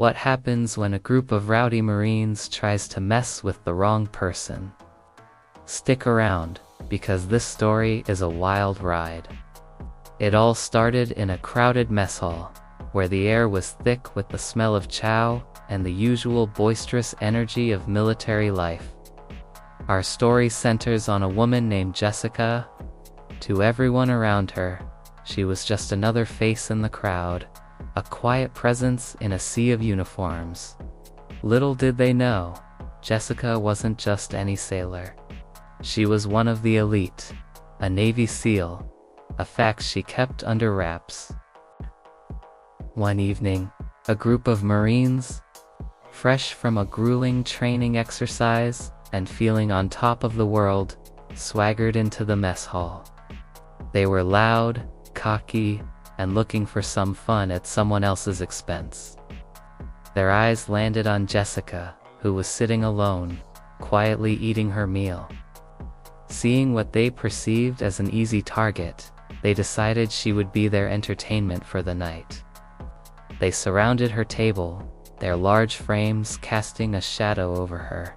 What happens when a group of rowdy Marines tries to mess with the wrong person? Stick around, because this story is a wild ride. It all started in a crowded mess hall, where the air was thick with the smell of chow and the usual boisterous energy of military life. Our story centers on a woman named Jessica. To everyone around her, she was just another face in the crowd, a quiet presence in a sea of uniforms. Little did they know, Jessica wasn't just any sailor. She was one of the elite, a Navy SEAL, a fact she kept under wraps. One evening, a group of Marines, fresh from a grueling training exercise and feeling on top of the world, swaggered into the mess hall. They were loud, cocky, and looking for some fun at someone else's expense. Their eyes landed on Jessica, who was sitting alone, quietly eating her meal. Seeing what they perceived as an easy target, they decided she would be their entertainment for the night. They surrounded her table, their large frames casting a shadow over her.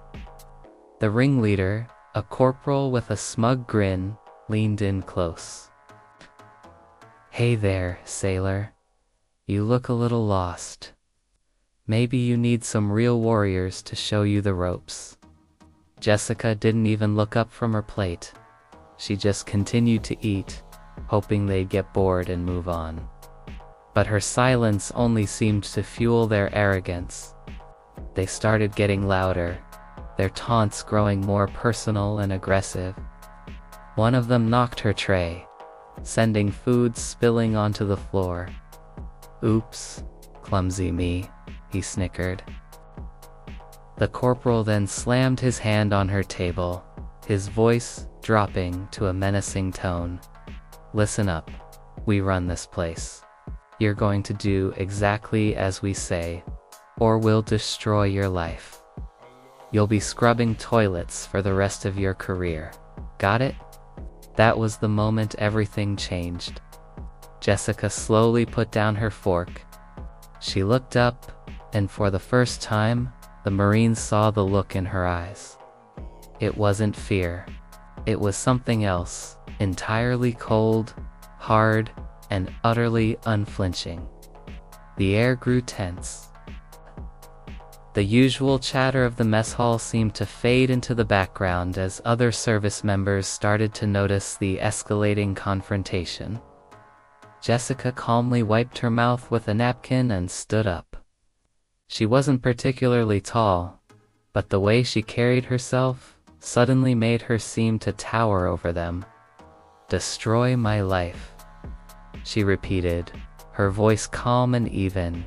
The ringleader, a corporal with a smug grin, leaned in close. "Hey there, sailor. You look a little lost. Maybe you need some real warriors to show you the ropes." Jessica didn't even look up from her plate. She just continued to eat, hoping they'd get bored and move on. But her silence only seemed to fuel their arrogance. They started getting louder, their taunts growing more personal and aggressive. One of them knocked her tray, sending food spilling onto the floor. "Oops, clumsy me," he snickered. The corporal then slammed his hand on her table, his voice dropping to a menacing tone. "Listen up, we run this place. You're going to do exactly as we say, or we'll destroy your life. You'll be scrubbing toilets for the rest of your career. Got it?" That was the moment everything changed. Jessica slowly put down her fork. She looked up, and for the first time, the Marines saw the look in her eyes. It wasn't fear. It was something else, entirely cold, hard, and utterly unflinching. The air grew tense. The usual chatter of the mess hall seemed to fade into the background as other service members started to notice the escalating confrontation. Jessica calmly wiped her mouth with a napkin and stood up. She wasn't particularly tall, but the way she carried herself suddenly made her seem to tower over them. "Destroy my life," she repeated, her voice calm and even,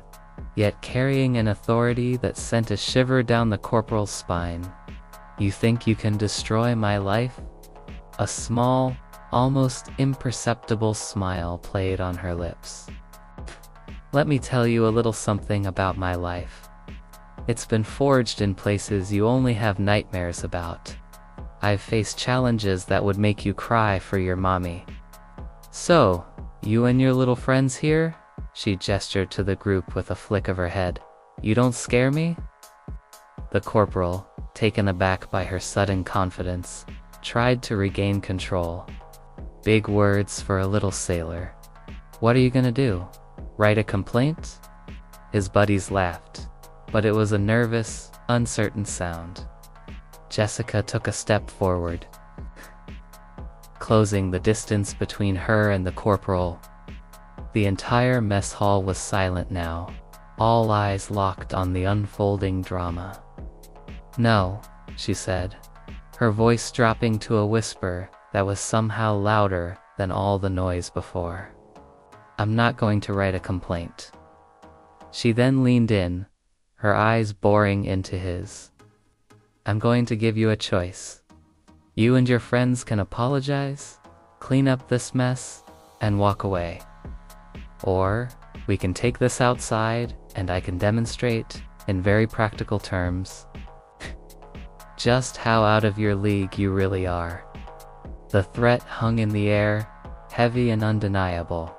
yet carrying an authority that sent a shiver down the corporal's spine. "You think you can destroy my life?" A small, almost imperceptible smile played on her lips. "Let me tell you a little something about my life. It's been forged in places you only have nightmares about. I've faced challenges that would make you cry for your mommy. So, you and your little friends here?" She gestured to the group with a flick of her head. "You don't scare me?" The corporal, taken aback by her sudden confidence, tried to regain control. "Big words for a little sailor. What are you gonna do? Write a complaint?" His buddies laughed, but it was a nervous, uncertain sound. Jessica took a step forward, closing the distance between her and the corporal. The entire mess hall was silent now, all eyes locked on the unfolding drama. "No," she said, her voice dropping to a whisper that was somehow louder than all the noise before. "I'm not going to write a complaint." She then leaned in, her eyes boring into his. "I'm going to give you a choice. You and your friends can apologize, clean up this mess, and walk away. Or, we can take this outside, and I can demonstrate, in very practical terms, just how out of your league you really are." The threat hung in the air, heavy and undeniable.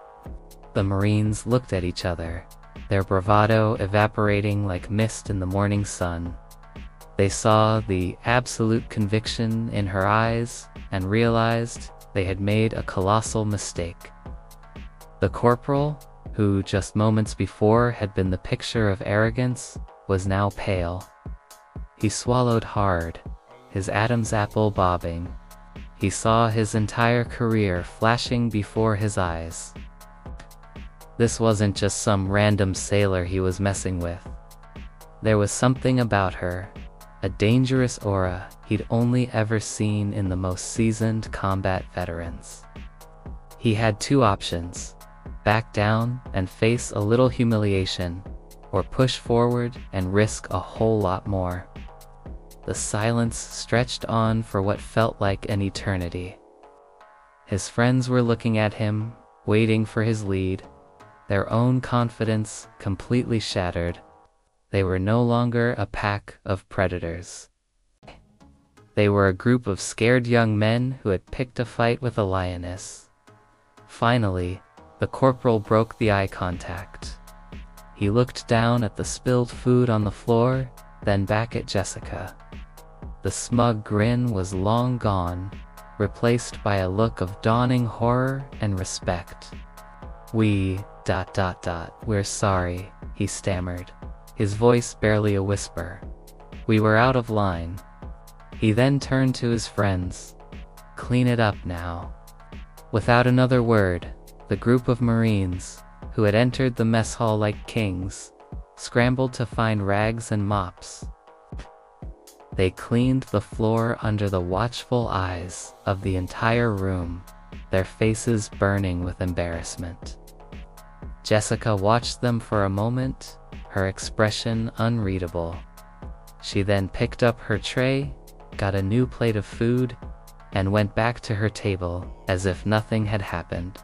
The Marines looked at each other, their bravado evaporating like mist in the morning sun. They saw the absolute conviction in her eyes and realized they had made a colossal mistake. The corporal, who just moments before had been the picture of arrogance, was now pale. He swallowed hard, his Adam's apple bobbing. He saw his entire career flashing before his eyes. This wasn't just some random sailor he was messing with. There was something about her, a dangerous aura he'd only ever seen in the most seasoned combat veterans. He had two options: back down and face a little humiliation, or push forward and risk a whole lot more. The silence stretched on for what felt like an eternity. His friends were looking at him, waiting for his lead, their own confidence completely shattered. They were no longer a pack of predators. They were a group of scared young men who had picked a fight with a lioness. Finally, the corporal broke the eye contact. He looked down at the spilled food on the floor, then back at Jessica. The smug grin was long gone, replaced by a look of dawning horror and respect. We're sorry, he stammered, his voice barely a whisper. We were out of line. He then turned to his friends. Clean it up now. Without another word, the group of Marines, who had entered the mess hall like kings, scrambled to find rags and mops. They cleaned the floor under the watchful eyes of the entire room, their faces burning with embarrassment. Jessica watched them for a moment, her expression unreadable. She then picked up her tray, got a new plate of food, and went back to her table as if nothing had happened.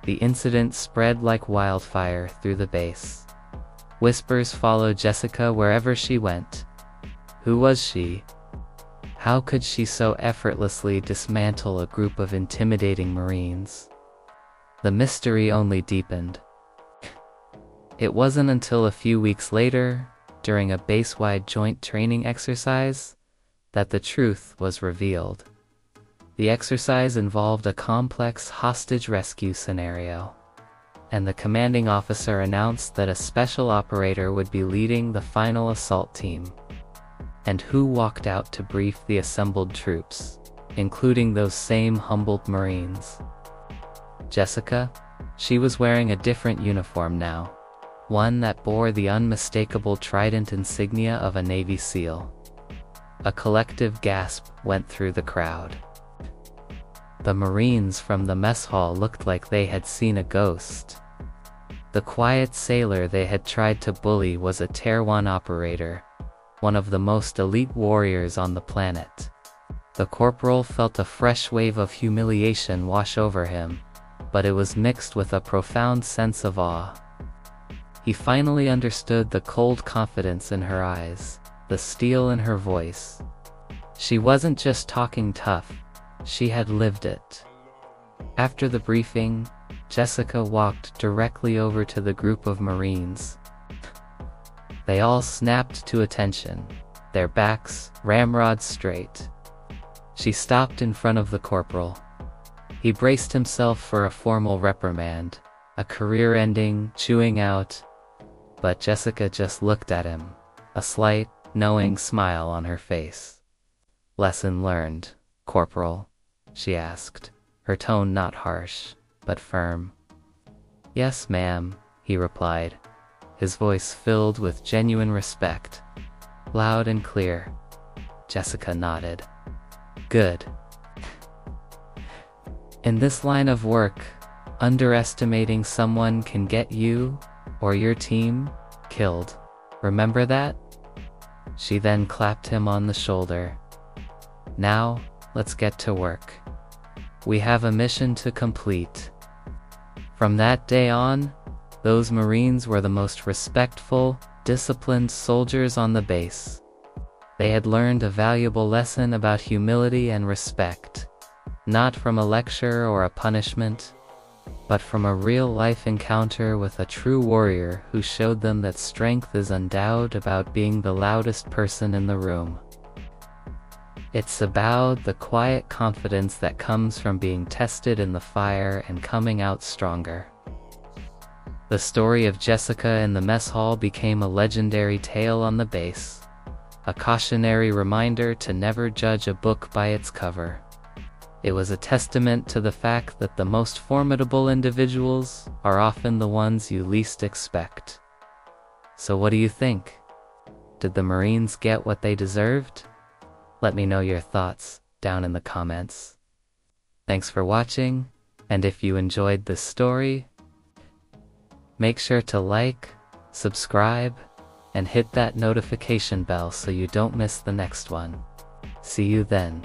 The incident spread like wildfire through the base. Whispers followed Jessica wherever she went. Who was she? How could she so effortlessly dismantle a group of intimidating Marines? The mystery only deepened. It wasn't until a few weeks later, during a base-wide joint training exercise, that the truth was revealed. The exercise involved a complex hostage rescue scenario, and the commanding officer announced that a special operator would be leading the final assault team. And who walked out to brief the assembled troops, including those same humbled Marines? Jessica. She was wearing a different uniform now, one that bore the unmistakable trident insignia of a Navy SEAL. A collective gasp went through the crowd. The Marines from the mess hall looked like they had seen a ghost. The quiet sailor they had tried to bully was a Tier 1 operator, one of the most elite warriors on the planet. The corporal felt a fresh wave of humiliation wash over him, but it was mixed with a profound sense of awe. He finally understood the cold confidence in her eyes, the steel in her voice. She wasn't just talking tough, she had lived it. After the briefing, Jessica walked directly over to the group of Marines. They all snapped to attention, their backs ramrod straight. She stopped in front of the corporal. He braced himself for a formal reprimand, a career-ending chewing out, but Jessica just looked at him, a slight, knowing smile on her face. Lesson learned, Corporal? She asked, her tone not harsh, but firm. Yes, ma'am, he replied, his voice filled with genuine respect. Loud and clear. Jessica nodded. Good. In this line of work, underestimating someone can get you, or your team, killed. Remember that? She then clapped him on the shoulder. Now, let's get to work. We have a mission to complete. From that day on, those Marines were the most respectful, disciplined soldiers on the base. They had learned a valuable lesson about humility and respect, not from a lecture or a punishment, but from a real-life encounter with a true warrior who showed them that strength is endowed about being the loudest person in the room. It's about the quiet confidence that comes from being tested in the fire and coming out stronger. The story of Jessica in the mess hall became a legendary tale on the base, a cautionary reminder to never judge a book by its cover. It was a testament to the fact that the most formidable individuals are often the ones you least expect. So what do you think? Did the Marines get what they deserved? Let me know your thoughts down in the comments. Thanks for watching, and if you enjoyed this story, make sure to like, subscribe, and hit that notification bell so you don't miss the next one. See you then.